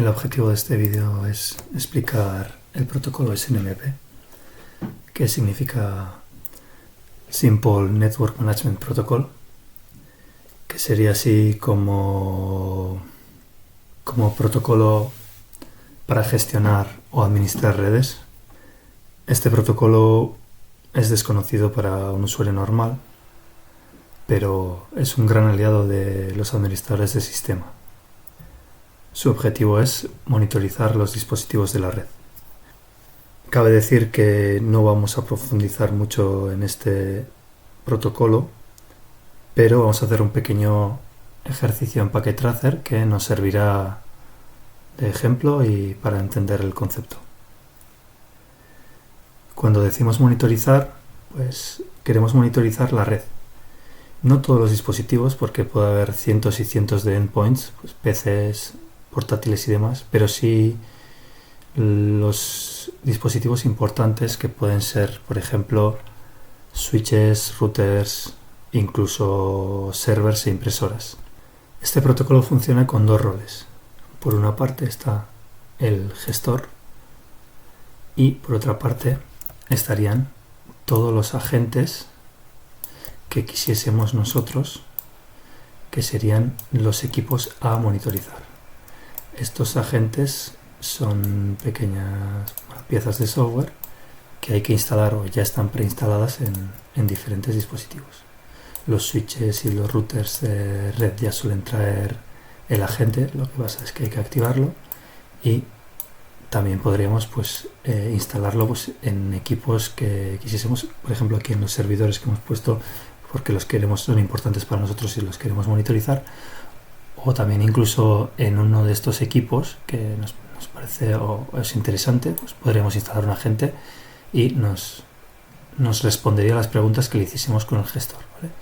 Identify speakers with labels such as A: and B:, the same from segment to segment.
A: El objetivo de este vídeo es explicar el protocolo SNMP, que significa Simple Network Management Protocol, que sería así como protocolo para gestionar o administrar redes. Este protocolo es desconocido para un usuario normal, pero es un gran aliado de los administradores de sistema. Su objetivo es monitorizar los dispositivos de la red. Cabe decir que no vamos a profundizar mucho en este protocolo, pero vamos a hacer un pequeño ejercicio en Packet Tracer que nos servirá de ejemplo y para entender el concepto. Cuando decimos monitorizar, pues queremos monitorizar la red. No todos los dispositivos, porque puede haber cientos y cientos de endpoints, pues PCs, portátiles y demás, pero sí los dispositivos importantes que pueden ser, por ejemplo, switches, routers, incluso servers e impresoras. Este protocolo funciona con dos roles. Por una parte está el gestor y por otra parte estarían todos los agentes que quisiésemos nosotros, que serían los equipos a monitorizar. Estos agentes son pequeñas piezas de software que hay que instalar o ya están preinstaladas en diferentes dispositivos. Los switches y los routers de red ya suelen traer el agente, lo que pasa es que hay que activarlo y también podríamos instalarlo en equipos que quisiésemos, por ejemplo aquí en los servidores que hemos puesto porque los queremos, son importantes para nosotros y los queremos monitorizar, o también incluso en uno de estos equipos que nos parece o es interesante, pues podríamos instalar un agente y nos respondería a las preguntas que le hiciésemos con el gestor, ¿vale?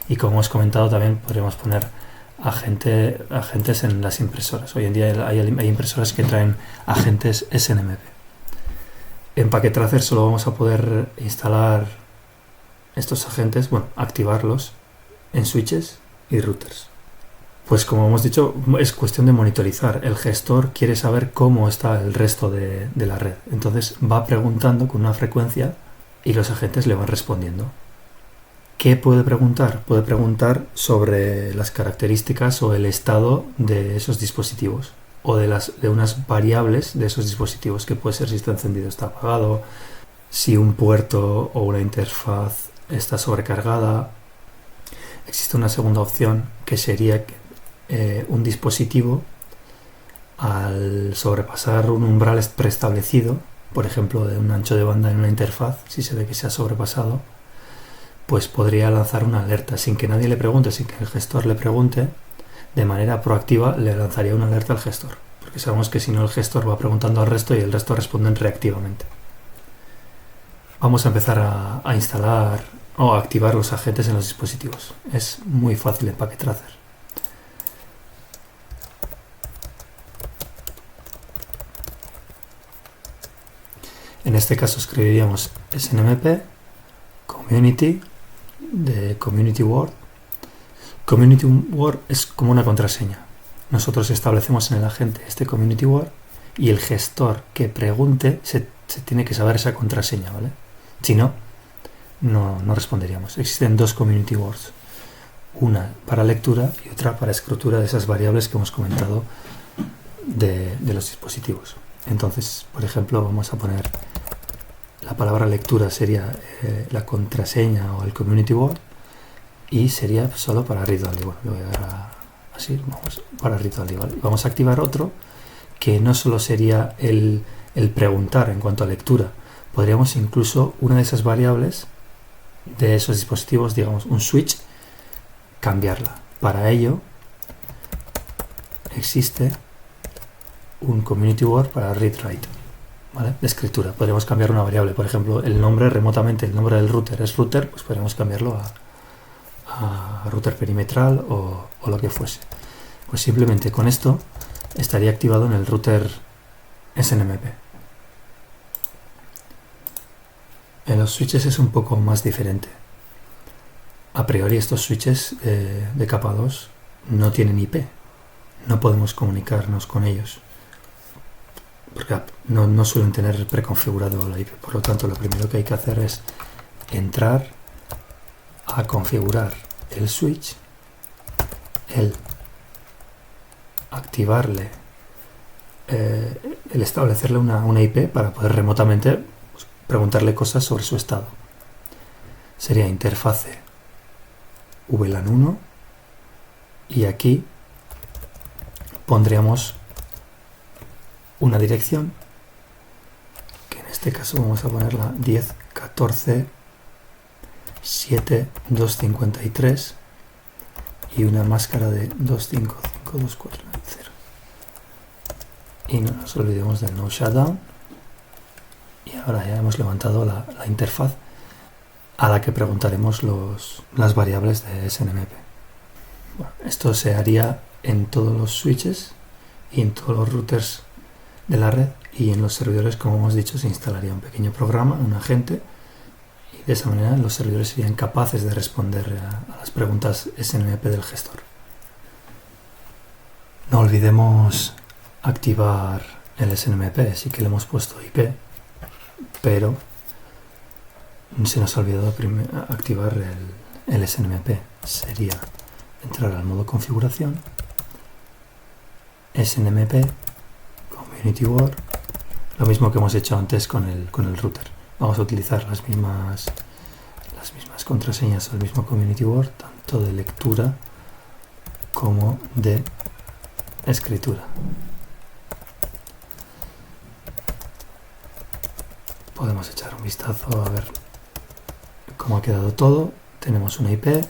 A: Y como hemos comentado también podríamos poner agentes en las impresoras. Hoy en día hay impresoras que traen agentes SNMP. En Packet Tracer solo vamos a poder instalar estos agentes, activarlos en switches y routers. Pues como hemos dicho, es cuestión de monitorizar. El gestor quiere saber cómo está el resto de la red. Entonces va preguntando con una frecuencia y los agentes le van respondiendo. ¿Qué puede preguntar? Puede preguntar sobre las características o el estado de esos dispositivos o de unas variables de esos dispositivos, que puede ser si está encendido o está apagado, si un puerto o una interfaz está sobrecargada. Existe una segunda opción que sería que un dispositivo, al sobrepasar un umbral preestablecido, por ejemplo de un ancho de banda en una interfaz, si se ve que se ha sobrepasado, pues podría lanzar una alerta sin que nadie le pregunte, sin que el gestor le pregunte. De manera proactiva le lanzaría una alerta al gestor, porque sabemos que si no el gestor va preguntando al resto y el resto responden reactivamente. Vamos a empezar a instalar o a activar los agentes en los dispositivos. Es muy fácil en Packet Tracer. En este caso escribiríamos SNMP Community de Community Word. Community Word es como una contraseña. Nosotros establecemos en el agente este Community Word y el gestor que pregunte se tiene que saber esa contraseña, ¿vale? Si no, no responderíamos. Existen dos Community Words, una para lectura y otra para escritura de esas variables que hemos comentado de los dispositivos. Entonces, por ejemplo, vamos a poner la palabra lectura, sería la contraseña o el Community Word, y sería solo para read only. Bueno, lo voy a dar así, para read only, ¿vale? Vamos a activar otro que no solo sería el preguntar en cuanto a lectura. Podríamos incluso una de esas variables de esos dispositivos, digamos un switch, cambiarla. Para ello existe un Community Word para read-write, ¿vale? De escritura. Podríamos cambiar una variable, por ejemplo, el nombre remotamente, el nombre del router es router, pues podríamos cambiarlo a router perimetral o lo que fuese. Pues simplemente con esto estaría activado en el router SNMP. En los switches es un poco más diferente. A priori estos switches de capa 2 no tienen IP, no podemos comunicarnos con ellos. porque no suelen tener preconfigurado la IP. Por lo tanto, lo primero que hay que hacer es entrar a configurar el switch, el activarle, el establecerle una IP para poder remotamente preguntarle cosas sobre su estado. Sería interfase VLAN 1 y aquí pondríamos una dirección, que en este caso vamos a ponerla 10.14.7.253 y una máscara de 255.2.4.0. Y no nos olvidemos del no shutdown. Y ahora ya hemos levantado la interfaz a la que preguntaremos las variables de SNMP. Bueno, esto se haría en todos los switches y en todos los routers de la red, y en los servidores, como hemos dicho, se instalaría un pequeño programa, un agente, y de esa manera los servidores serían capaces de responder a las preguntas SNMP del gestor. No olvidemos activar el SNMP, sí que le hemos puesto IP, pero se nos ha olvidado activar el SNMP. Sería entrar al modo configuración, SNMP, Community Word, lo mismo que hemos hecho antes con el router. Vamos a utilizar las mismas contraseñas del mismo Community Word, tanto de lectura como de escritura. Podemos echar un vistazo a ver cómo ha quedado todo. Tenemos una IP,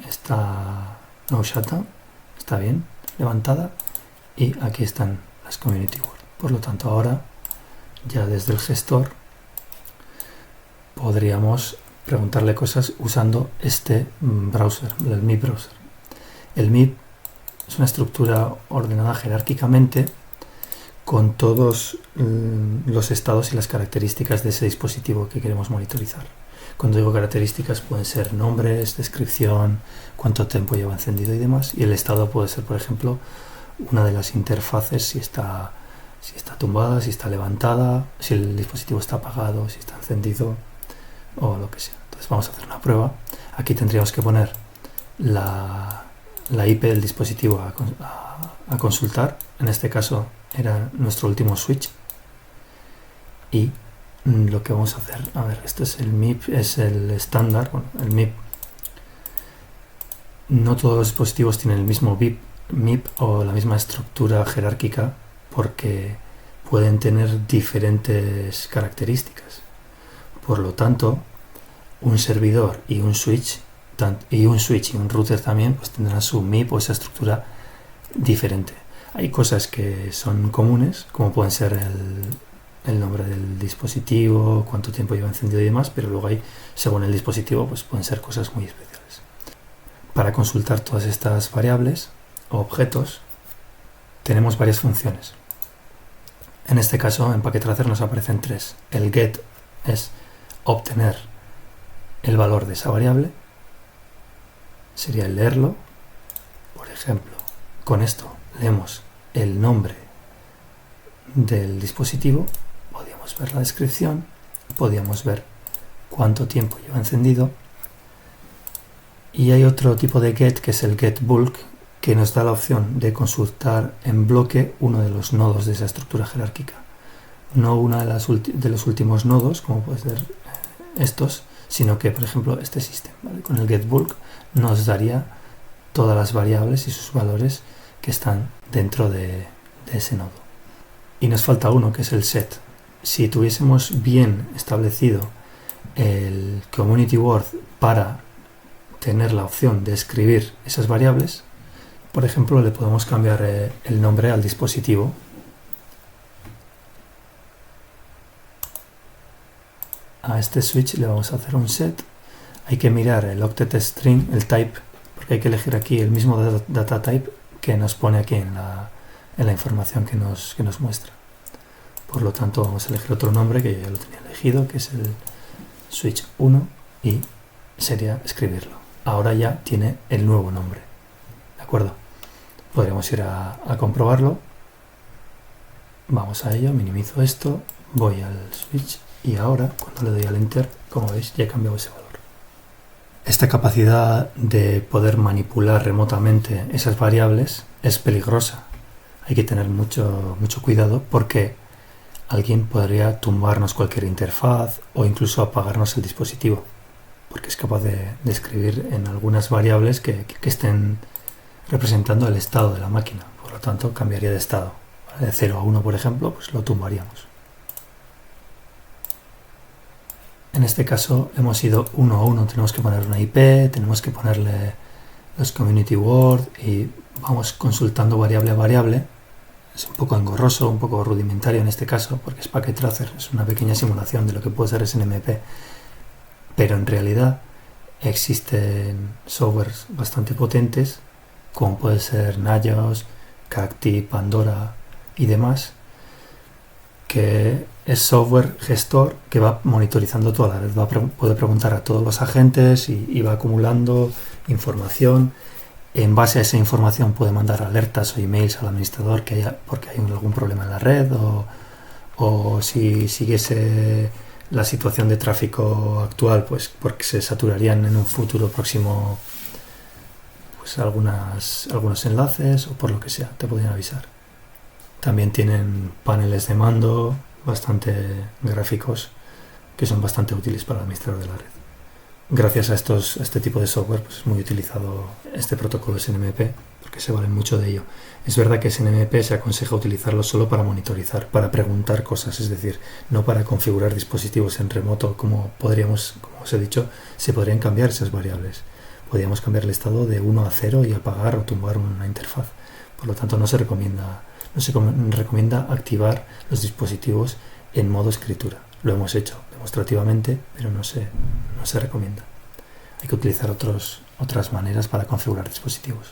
A: está no shutdown, está bien levantada, y aquí están las Community Word. Por lo tanto, ahora ya desde el gestor podríamos preguntarle cosas usando este browser, el MIP browser. El MIP es una estructura ordenada jerárquicamente con todos los estados y las características de ese dispositivo que queremos monitorizar. Cuando digo características, pueden ser nombres, descripción, cuánto tiempo lleva encendido y demás. Y el estado puede ser, por ejemplo, una de las interfaces, si está tumbada, si está levantada, si el dispositivo está apagado, si está encendido o lo que sea. Entonces vamos a hacer una prueba. Aquí tendríamos que poner la IP del dispositivo a consultar. En este caso era nuestro último switch. Y lo que vamos a hacer, a ver, este es el MIP, es el estándar. Bueno, el MIP, no todos los dispositivos tienen el mismo MIP o la misma estructura jerárquica, porque pueden tener diferentes características. Por lo tanto, un servidor y un switch y un router también, pues tendrán su MIP o esa estructura diferente. Hay cosas que son comunes, como pueden ser el nombre del dispositivo, cuánto tiempo lleva encendido y demás, pero luego hay, según el dispositivo, pues pueden ser cosas muy especiales. Para consultar todas estas variables o objetos, tenemos varias funciones. En este caso, en Packet Tracer nos aparecen tres. El get es obtener el valor de esa variable, sería el leerlo. Por ejemplo, con esto leemos el nombre del dispositivo, podríamos ver la descripción, podríamos ver cuánto tiempo lleva encendido, y hay otro tipo de get que es el get bulk, que nos da la opción de consultar en bloque uno de los nodos de esa estructura jerárquica, no uno de los últimos nodos, como puede ser estos, sino que, por ejemplo, este sistema, ¿vale? Con el get bulk nos daría todas las variables y sus valores que están dentro de ese nodo. Y nos falta uno, que es el set. Si tuviésemos bien establecido el Community Word para tener la opción de escribir esas variables, por ejemplo, le podemos cambiar el nombre al dispositivo. A este switch le vamos a hacer un set. Hay que mirar el octet string, el type, porque hay que elegir aquí el mismo data type que nos pone aquí en la información que nos muestra. Por lo tanto, vamos a elegir otro nombre que yo ya lo tenía elegido, que es el switch 1, y sería escribirlo. Ahora ya tiene el nuevo nombre. ¿De acuerdo? Podríamos ir a comprobarlo. Vamos a ello, minimizo esto, voy al switch y ahora cuando le doy al enter, como veis, ya he cambiado ese valor. Esta capacidad de poder manipular remotamente esas variables es peligrosa. Hay que tener mucho cuidado porque alguien podría tumbarnos cualquier interfaz o incluso apagarnos el dispositivo, porque es capaz de escribir en algunas variables que estén representando el estado de la máquina. Por lo tanto, cambiaría de estado. De 0 a 1, por ejemplo, pues lo tumbaríamos. En este caso hemos ido uno a uno, tenemos que poner una IP, tenemos que ponerle los community word y vamos consultando variable a variable. Es un poco engorroso, un poco rudimentario en este caso, porque es Packet Tracer, es una pequeña simulación de lo que puede ser SNMP. Pero en realidad existen softwares bastante potentes, como puede ser Nagios, Cacti, Pandora y demás, que es software gestor que va monitorizando toda la red, puede preguntar a todos los agentes y va acumulando información. En base a esa información puede mandar alertas o emails al administrador porque hay algún problema en la red o si siguiese la situación de tráfico actual, pues porque se saturarían en un futuro próximo pues algunos enlaces o por lo que sea, te podrían avisar. También tienen paneles de mando bastante gráficos que son bastante útiles para el administrador de la red. Gracias a este tipo de software pues es muy utilizado este protocolo SNMP porque se vale mucho de ello. Es verdad que SNMP se aconseja utilizarlo solo para monitorizar, para preguntar cosas, es decir, no para configurar dispositivos en remoto como os he dicho, se podrían cambiar esas variables. Podríamos cambiar el estado de 1 a 0 y apagar o tumbar una interfaz. Por lo tanto, no se recomienda activar los dispositivos en modo escritura. Lo hemos hecho demostrativamente, pero no se recomienda. Hay que utilizar otras maneras para configurar dispositivos.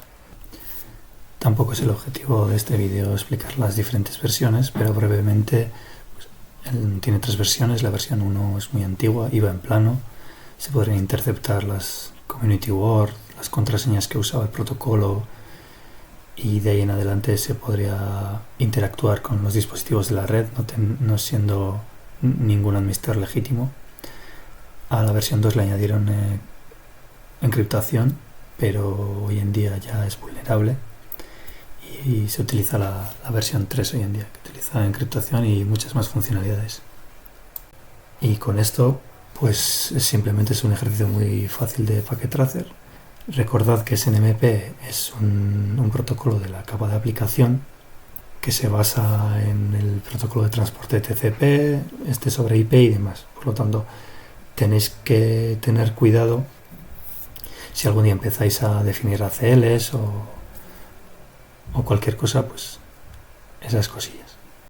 A: Tampoco es el objetivo de este vídeo explicar las diferentes versiones, pero brevemente tiene 3 versiones. La versión 1 es muy antigua, iba en plano. Se podrían interceptar las community word, las contraseñas que usaba el protocolo, y de ahí en adelante se podría interactuar con los dispositivos de la red, no siendo ningún administrador legítimo. A la versión 2 le añadieron encriptación, pero hoy en día ya es vulnerable y se utiliza la versión 3 hoy en día, que utiliza encriptación y muchas más funcionalidades. Y con esto pues simplemente es un ejercicio muy fácil de Packet Tracer. Recordad que SNMP es un protocolo de la capa de aplicación que se basa en el protocolo de transporte TCP, sobre IP y demás. Por lo tanto, tenéis que tener cuidado si algún día empezáis a definir ACLs o cualquier cosa, pues esas cosillas.